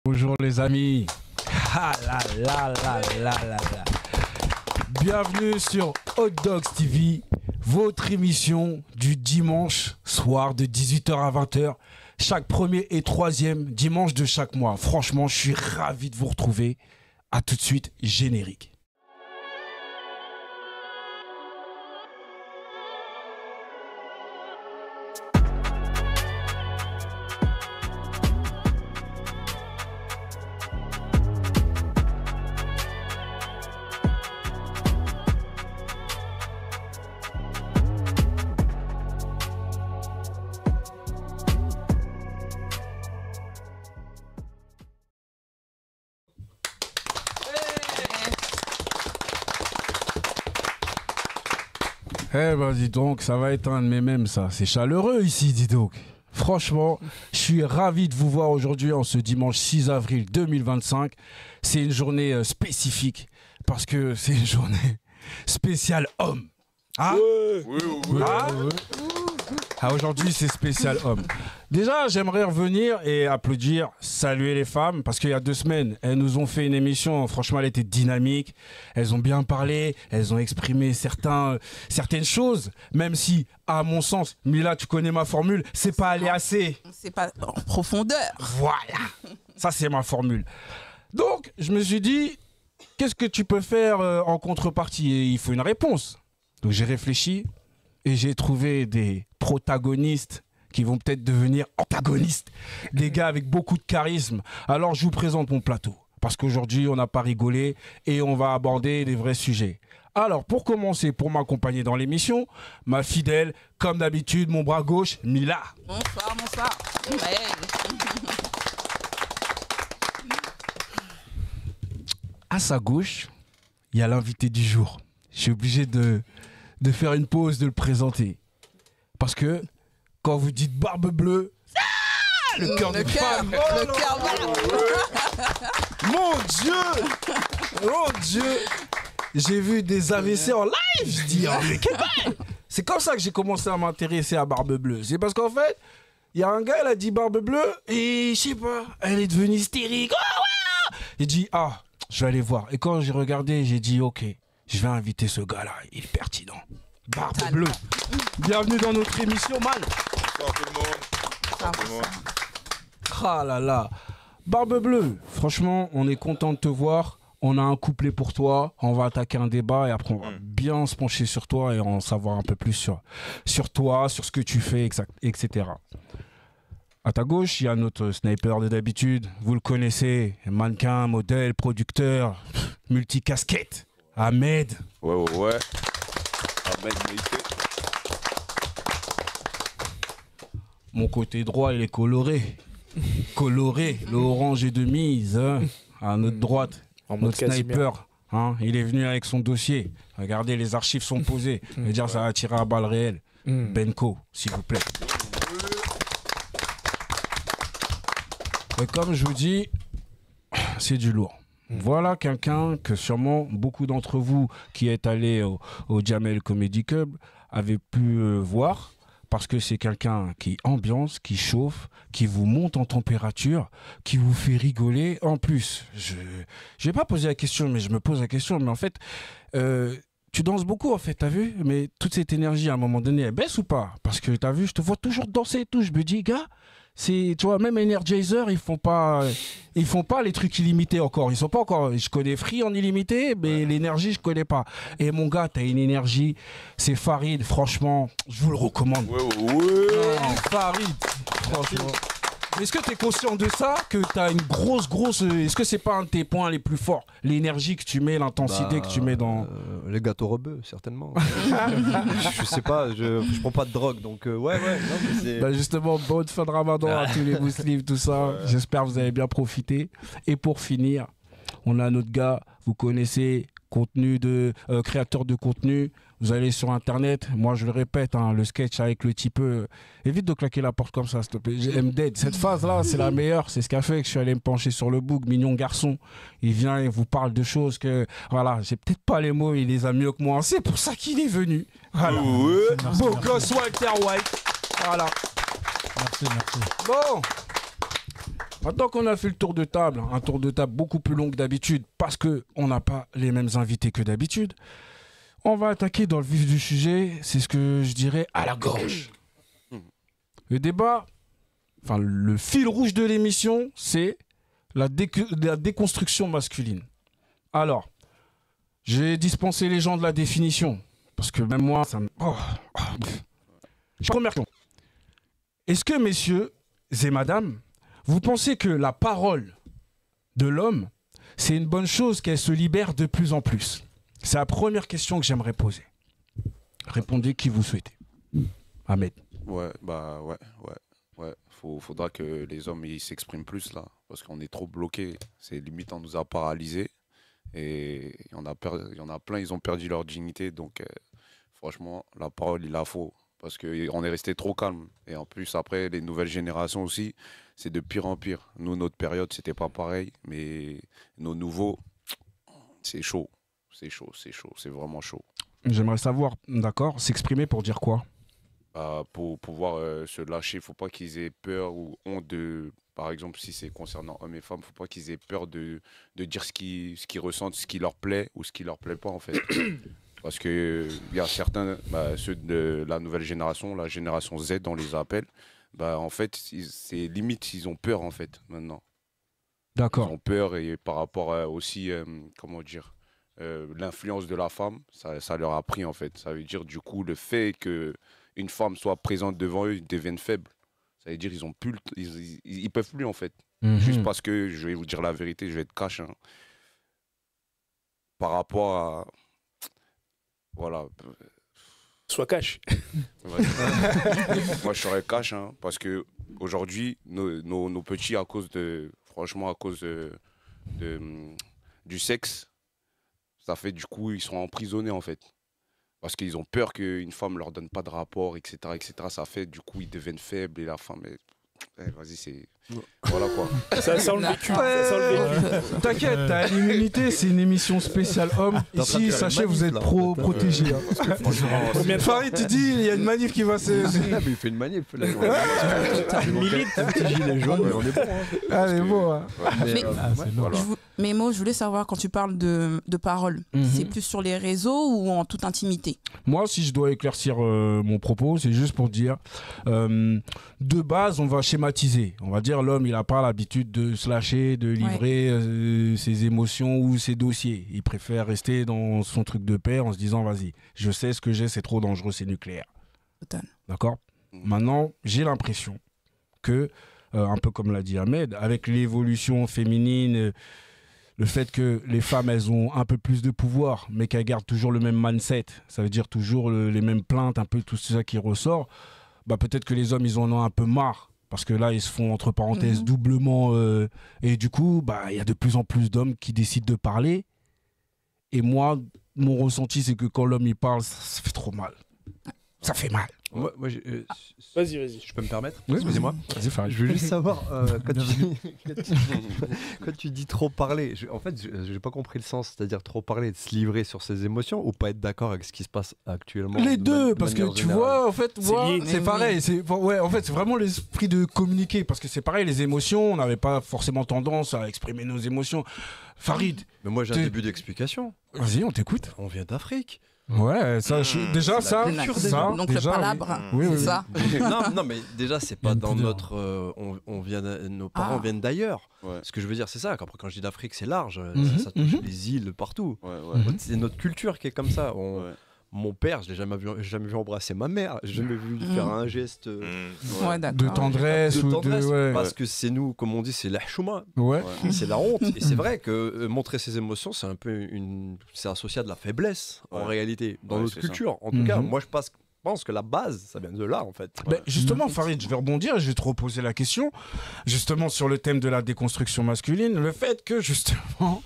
Bonjour les amis. Ah là là là là là là. Bienvenue sur Hot Dogs TV, votre émission du dimanche soir de 18h à 20h, chaque premier et troisième dimanche de chaque mois. Franchement, je suis ravi de vous retrouver. À tout de suite, générique. Eh ben dis donc, ça va être un de mes mèmes ça. C'est chaleureux ici, dis donc. Franchement, je suis ravi de vous voir aujourd'hui en ce dimanche 6 avril 2025. C'est une journée spécifique parce que c'est une journée spéciale homme. Ah, Ah, aujourd'hui, c'est spécial homme. Déjà, j'aimerais revenir et applaudir, saluer les femmes, parce qu'il y a 2 semaines, elles nous ont fait une émission, franchement, elle était dynamique, elles ont bien parlé, elles ont exprimé certaines choses, même si, à mon sens, Mila, tu connais ma formule, c'est pas aller assez. C'est pas en profondeur. Voilà, ça c'est ma formule. Donc, je me suis dit, qu'est-ce que tu peux faire en contrepartie? Et il faut une réponse. Donc, j'ai réfléchi et j'ai trouvé des protagonistes qui vont peut-être devenir antagonistes, des gars avec beaucoup de charisme. Alors je vous présente mon plateau, parce qu'aujourd'hui on n'a pas rigolé et on va aborder des vrais sujets. Alors pour commencer, pour m'accompagner dans l'émission, ma fidèle, comme d'habitude, mon bras gauche, Mila. Bonsoir, bonsoir. Ouais. À sa gauche, il y a l'invité du jour. Je suis obligé de faire une pause, de le présenter. Parce que quand vous dites barbe bleue, le cœur de femme. Le cœur. Mon Dieu, j'ai vu des AVC en live. Je dis, oh, mais quel bail. C'est comme ça que j'ai commencé à m'intéresser à Barbe Bleue. C'est parce qu'en fait, il y a un gars, il a dit Barbe Bleue et je sais pas, elle est devenue hystérique. Oh, ouais. J'ai dit, ah, je vais aller voir. Et quand j'ai regardé, j'ai dit, ok, je vais inviter ce gars-là. Il est pertinent. Barbe Bleue. Bienvenue dans notre émission, man. Bonsoir tout le monde. Bonsoir tout le monde. Ah là là. Barbe Bleue, franchement, on est content de te voir. On a un couplet pour toi. On va attaquer un débat et après, on va bien se pencher sur toi et en savoir un peu plus sur toi, sur ce que tu fais, etc. À ta gauche, il y a notre sniper de d'habitude. Vous le connaissez. Mannequin, modèle, producteur, multicasquette. Ahmed. Ouais. Ahmed Moïse. Mon côté droit, il est coloré. Coloré, le orange est de mise. Hein. À notre droite, notre sniper. Hein, il est venu avec son dossier. Regardez, les archives sont posées. Je veux dire, ça va tirer à balles réelles. Benko, s'il vous plaît. Et comme je vous dis, c'est du lourd. Voilà quelqu'un que sûrement beaucoup d'entre vous qui êtes allés au Jamel Comedy Club avaient pu voir. Parce que c'est quelqu'un qui ambiance, qui chauffe, qui vous monte en température, qui vous fait rigoler. En plus, je vais pas poser la question, mais je me pose la question. Mais en fait, tu danses beaucoup, en fait, t'as vu? Mais toute cette énergie, à un moment donné, elle baisse ou pas? Parce que t'as vu, je te vois toujours danser et tout. Je me dis, gars, tu vois, même Energizer, ils font pas les trucs illimités encore. Ils sont pas encore. Je connais Free en illimité, mais l'énergie, je connais pas. Et mon gars, t'as une énergie. C'est Farid, franchement, je vous le recommande. Non, Farid, franchement. Est-ce que tu es conscient de ça, que tu as une grosse... Est-ce que c'est pas un de tes points les plus forts? L'énergie que tu mets, l'intensité que tu mets dans... Les gâteaux rebeux, certainement. Je sais pas, je prends pas de drogue, donc ouais. Non, mais bah justement, bonne fin de Ramadan à tous les musulmans, tout ça. J'espère que vous avez bien profité. Et pour finir, on a notre gars, vous connaissez, créateur de contenu. Vous allez sur internet, moi je le répète, hein, le sketch avec le type, évite de claquer la porte comme ça s'il te plaît. J'aime dead. Cette phase là c'est la meilleure, c'est ce qui a fait que je suis allé me pencher sur le book. Mignon garçon, il vient et vous parle de choses que, voilà, j'ai peut-être pas les mots, il les a mieux que moi, c'est pour ça qu'il est venu. Voilà. Beau gosse Walter White. Voilà. Merci. Bon, Maintenant qu'on a fait le tour de table, un tour de table beaucoup plus long que d'habitude, parce qu'on n'a pas les mêmes invités que d'habitude, on va attaquer dans le vif du sujet, c'est ce que je dirais à la gorge. Le débat, enfin le fil rouge de l'émission, c'est la déconstruction masculine. Alors, j'ai dispensé les gens de la définition, parce que même moi, ça me... Première question. Est-ce que, messieurs et madame, vous pensez que la parole de l'homme, c'est une bonne chose, qu'elle se libère de plus en plus? C'est la première question que j'aimerais poser. Répondez qui vous souhaitez. Ahmed. Ouais, bah ouais. Faudra que les hommes ils s'expriment plus là, parce qu'on est trop bloqués. C'est limite, on nous a paralysés. Et il y en a plein, ils ont perdu leur dignité. Donc franchement, la parole, il la faut. Parce qu'on est resté trop calme. Et en plus, après, les nouvelles générations aussi, c'est de pire en pire. Nous, notre période, c'était pas pareil. Mais nos nouveaux, c'est chaud. C'est chaud. C'est vraiment chaud. J'aimerais savoir, d'accord, s'exprimer pour dire quoi? Pour pouvoir se lâcher, il ne faut pas qu'ils aient peur ou honte de... Par exemple, si c'est concernant hommes et femmes, il ne faut pas qu'ils aient peur de dire ce qu'ils ressentent, ce qui leur plaît ou ce qui ne leur plaît pas, en fait. Parce qu'il y a certains, ceux de la nouvelle génération, la génération Z, on les appelle, en fait, c'est limite, ils ont peur, en fait, maintenant. D'accord. Ils ont peur et par rapport aussi, comment dire, l'influence de la femme, ça leur a pris, en fait. Ça veut dire, du coup, le fait qu'une femme soit présente devant eux, ils deviennent faibles. Ça veut dire qu'ils ont plus, ils peuvent plus, en fait. Juste parce que, je vais vous dire la vérité, je vais être cash, hein. Par rapport à... Voilà. Sois cash. Ouais. Moi, je serais cash, hein, parce que aujourd'hui, nos petits, franchement, à cause du sexe, ça fait du coup, ils sont emprisonnés, en fait. Parce qu'ils ont peur qu'une femme leur donne pas de rapport, etc., etc. Ça fait, du coup, ils deviennent faibles et la femme... vas-y, c'est... Voilà, quoi. Ça sent le vécu. Ça sent le vécu. T'inquiète, t'as l'immunité, c'est une émission spéciale homme. Ici, sachez, vous êtes protégés. Hein. Farid, tu dis, il y a une manif qui va se... Mais il fait une manif. Là, Une milite. petit gilet jaune, mais on est bon. Hein. Ah, c'est beau. Hein. Mais, Voilà. mais Mo, je voulais savoir, quand tu parles de parole, c'est plus sur les réseaux ou en toute intimité? Moi, si je dois éclaircir mon propos, c'est juste pour dire, de base, on va schématiser. On va dire, l'homme, il n'a pas l'habitude de se lâcher, de livrer ses émotions ou ses dossiers. Il préfère rester dans son truc de paix en se disant, vas-y, je sais ce que j'ai, c'est trop dangereux, c'est nucléaire. Total. D'accord? Maintenant, j'ai l'impression que, un peu comme l'a dit Ahmed, avec l'évolution féminine, le fait que les femmes, elles ont un peu plus de pouvoir, mais qu'elles gardent toujours le même mindset, ça veut dire toujours les mêmes plaintes, un peu tout ça qui ressort, peut-être que les hommes, ils en ont un peu marre, parce que là, ils se font, entre parenthèses, doublement... et du coup, il y a de plus en plus d'hommes qui décident de parler. Et moi, mon ressenti, c'est que quand l'homme, il parle, ça fait trop mal. Ça fait mal. Moi, Vas-y. je peux me permettre? Oui, Excusez-moi. Vas-y, Farid. Je veux juste savoir, quand tu dis trop parler, en fait, je n'ai pas compris le sens, c'est-à-dire trop parler, de se livrer sur ses émotions ou pas être d'accord avec ce qui se passe actuellement? Les deux, parce que tu vois, en fait, c'est pareil. En fait, c'est vraiment l'esprit de communiquer, parce que c'est pareil, les émotions, on n'avait pas forcément tendance à exprimer nos émotions. Farid. Mais moi, j'ai un début d'explication. Vas-y, on t'écoute. On vient d'Afrique. Ouais, ça, déjà, ça, Donc déjà, le palabre, oui, c'est ça. non, mais déjà, c'est pas dans notre. Nos parents viennent d'ailleurs. Ouais. Ce que je veux dire, c'est ça. Quand je dis d'Afrique, c'est large. Ça touche les îles partout. Ouais. C'est notre culture qui est comme ça. Mon père, je l'ai jamais vu embrasser ma mère. J'ai jamais vu lui faire un geste de tendresse parce que c'est nous, comme on dit, c'est la chouma. C'est la honte. Et c'est vrai que montrer ses émotions, c'est un peu c'est associé à de la faiblesse en réalité dans notre culture. En tout cas, moi, je pense que la base, ça vient de là, en fait. Justement, Farid, je vais rebondir et je vais te reposer la question, justement sur le thème de la déconstruction masculine, le fait que, justement,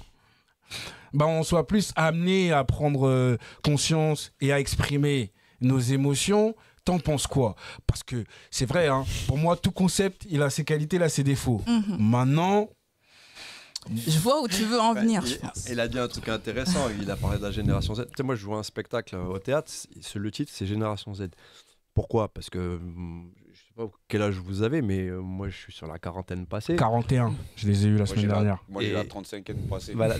on soit plus amené à prendre conscience et à exprimer nos émotions. T'en penses quoi? Parce que c'est vrai, hein, pour moi, tout concept, il a ses qualités, il a ses défauts. Maintenant... Je vois où tu veux en venir, je pense. Il a dit un truc intéressant, il a parlé de la génération Z. Tu sais, moi, je vois un spectacle au théâtre, le titre, c'est Génération Z. Pourquoi? Parce que, je sais pas quel âge vous avez, mais moi je suis sur la quarantaine passée. 41, je les ai eus la semaine dernière. Moi j'ai la 35e passée. Voilà.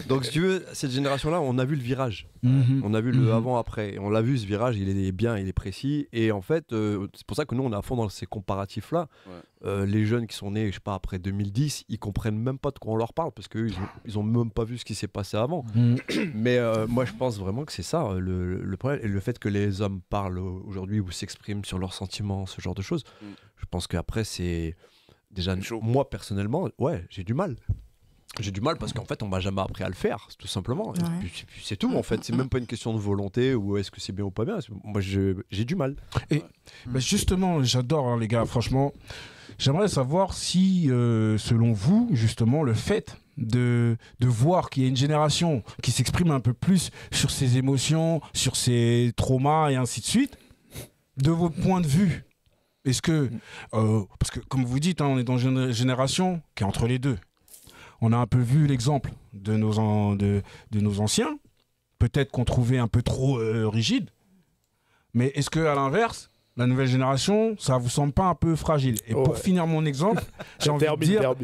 Donc si tu veux, cette génération-là, on a vu le virage. On a vu le avant-après. On l'a vu, ce virage, il est bien, il est précis. Et en fait, c'est pour ça que nous, on est à fond dans ces comparatifs-là. Ouais. Les jeunes qui sont nés, je sais pas, après 2010, ils comprennent même pas de quoi on leur parle parce qu'eux, ils ont même pas vu ce qui s'est passé avant. Mais moi, je pense vraiment que c'est ça le problème. Et le fait que les hommes parlent aujourd'hui ou s'expriment sur leurs sentiments, ce genre de choses, je pense qu'après, c'est déjà, moi personnellement, ouais, j'ai du mal. J'ai du mal parce qu'en fait, on m'a jamais appris à le faire, tout simplement. Ouais. Et puis, c'est tout, en fait. C'est même pas une question de volonté ou est-ce que c'est bien ou pas bien. Moi, j'ai du mal. Et bah justement, j'adore, hein, les gars, franchement. J'aimerais savoir si, selon vous, justement, le fait de voir qu'il y a une génération qui s'exprime un peu plus sur ses émotions, sur ses traumas et ainsi de suite, de votre point de vue, est-ce que... parce que, comme vous dites, hein, on est dans une génération qui est entre les deux. On a un peu vu l'exemple de nos anciens, peut-être qu'on trouvait un peu trop rigide, mais est-ce qu'à l'inverse, la nouvelle génération, ça vous semble pas un peu fragile? Et pour finir mon exemple, j'ai envie de dire,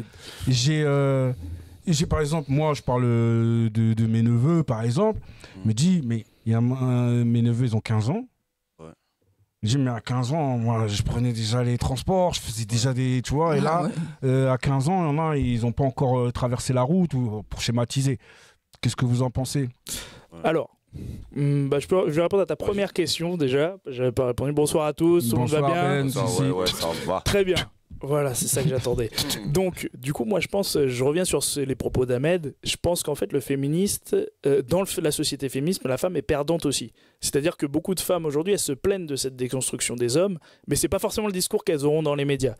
j'ai par exemple, moi je parle de mes neveux par exemple, me dit, mais il y a mes neveux, ils ont 15 ans. Je dis, mais à 15 ans, moi, je prenais déjà les transports, je faisais déjà des... Tu vois, et là, à 15 ans, il y en a, ils n'ont pas encore traversé la route, ou, pour schématiser. Qu'est-ce que vous en pensez? Alors, je vais répondre à ta première question, déjà. Je n'avais pas répondu. Bonsoir à tous, tout le monde va bien? Ben, ça va. Très bien. Voilà, c'est ça que j'attendais. Donc, du coup, moi, je reviens sur les propos d'Ahmed. Je pense qu'en fait, le féministe, dans la société féministe, la femme est perdante aussi. C'est-à-dire que beaucoup de femmes aujourd'hui, elles se plaignent de cette déconstruction des hommes, mais c'est pas forcément le discours qu'elles auront dans les médias.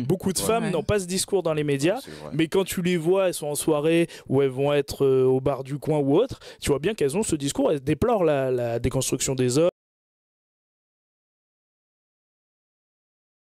Beaucoup de femmes n'ont pas ce discours dans les médias, mais quand tu les vois, elles sont en soirée ou elles vont être au bar du coin ou autre, tu vois bien qu'elles ont ce discours, elles déplorent la déconstruction des hommes.